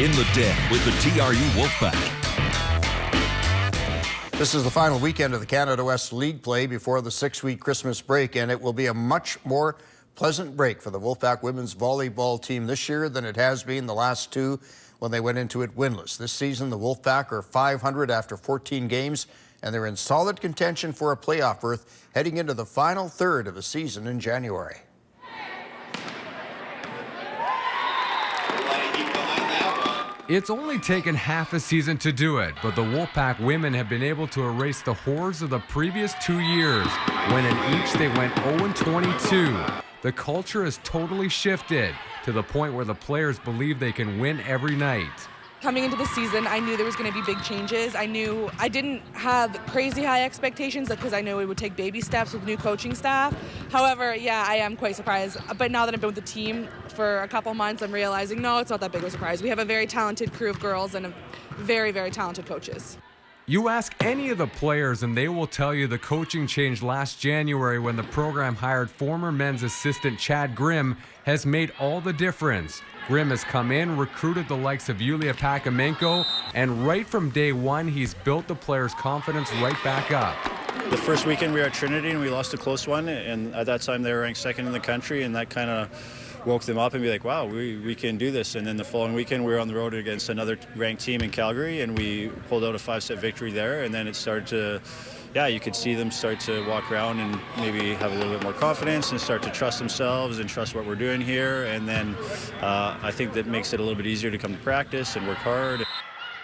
In the Den with the TRU Wolfpack. This is the final weekend of the Canada West League play before the 6-week Christmas break, and it will be a much more pleasant break for the Wolfpack women's volleyball team this year than it has been the last two when they went into it winless. This season, the Wolfpack are 500 after 14 games, and they're in solid contention for a playoff berth heading into the final third of the season in January. It's only taken half a season to do it, but the Wolfpack women have been able to erase the horrors of the previous 2 years, when in each they went 0-22. The culture has totally shifted to the point where the players believe they can win every night. Coming into the season, I knew there was going to be big changes. I knew I didn't have crazy high expectations because I knew it would take baby steps with new coaching staff. However, yeah, I am quite surprised. But now that I've been with the team for a couple months, I'm realizing, no, it's not that big of a surprise. We have a very talented crew of girls and very, very talented coaches. You ask any of the players and they will tell you the coaching change last January when the program hired former men's assistant Chad Grimm has made all the difference. Grimm has come in, recruited the likes of Yulia Pakamenko, and right from day one, he's built the players' confidence right back up. The first weekend we were at Trinity and we lost a close one, and at that time they were ranked second in the country, and that kind of woke them up and be like, wow, we can do this. And then the following weekend we were on the road against another ranked team in Calgary, and we pulled out a 5-set victory there, and then it started to, yeah, you could see them start to walk around and maybe have a little bit more confidence and start to trust themselves and trust what we're doing here. And then I think that makes it a little bit easier to come to practice and work hard.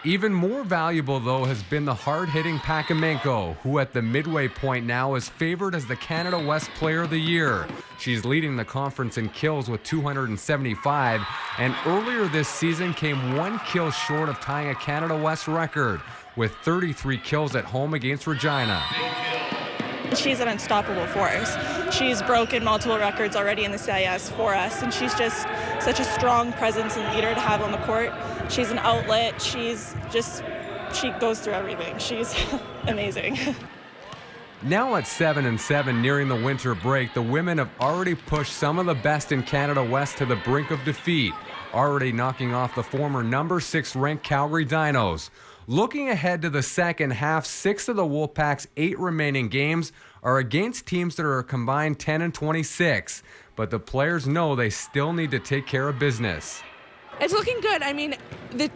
Even more valuable, though, has been the hard-hitting Pakamenko, who at the midway point now is favored as the Canada West Player of the Year. She's leading the conference in kills with 275, and earlier this season came 1 kill short of tying a Canada West record, with 33 kills at home against Regina. She's an unstoppable force. She's broken multiple records already in the CIS for us, and she's just such a strong presence and leader to have on the court. She's an outlet. She goes through everything. She's amazing. Now at 7-7 nearing the winter break, the women have already pushed some of the best in Canada West to the brink of defeat, already knocking off the former number 6 ranked Calgary Dinos. Looking ahead to the second half, 6 of the Wolfpack's 8 remaining games are against teams that are a combined 10-26, but the players know they still need to take care of business. It's looking good. I mean, the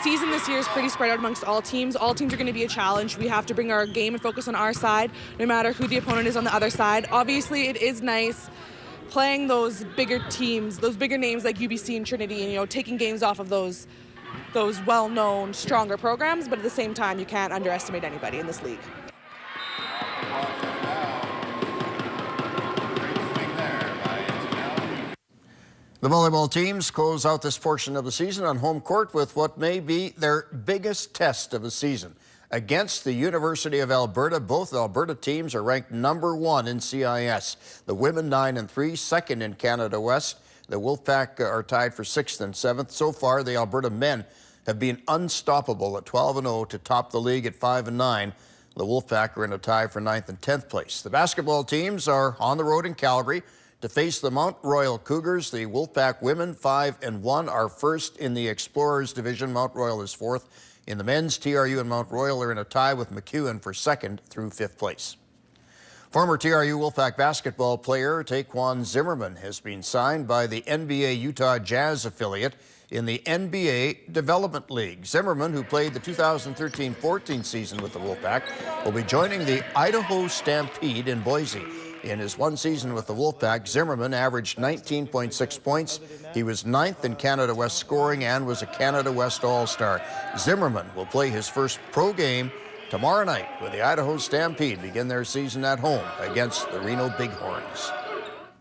season this year is pretty spread out amongst all teams. All teams are going to be a challenge. We have to bring our game and focus on our side, no matter who the opponent is on the other side. Obviously, it is nice playing those bigger teams, those bigger names like UBC and Trinity, and taking games off of those well-known, stronger programs, but at the same time, you can't underestimate anybody in this league. The volleyball teams close out this portion of the season on home court with what may be their biggest test of the season. Against the University of Alberta, both Alberta teams are ranked number 1 in CIS. The women 9-3, second in Canada West. The Wolfpack are tied for 6th and 7th. So far, the Alberta men have been unstoppable at 12-0 to top the league at 5-9. The Wolfpack are in a tie for 9th and 10th place. The basketball teams are on the road in Calgary to face the Mount Royal Cougars. The Wolfpack women 5-1 are first in the Explorers division. Mount Royal is 4th. In the men's, TRU and Mount Royal are in a tie with McEwen for 2nd through 5th place. Former TRU Wolfpack basketball player Taquan Zimmerman has been signed by the NBA Utah Jazz affiliate in the NBA Development League. Zimmerman, who played the 2013-14 season with the Wolfpack, will be joining the Idaho Stampede in Boise. In his 1 season with the Wolfpack, Zimmerman averaged 19.6 points. He was 9th in Canada West scoring and was a Canada West All-Star. Zimmerman will play his first pro game tomorrow night when the Idaho Stampede begin their season at home against the Reno Bighorns.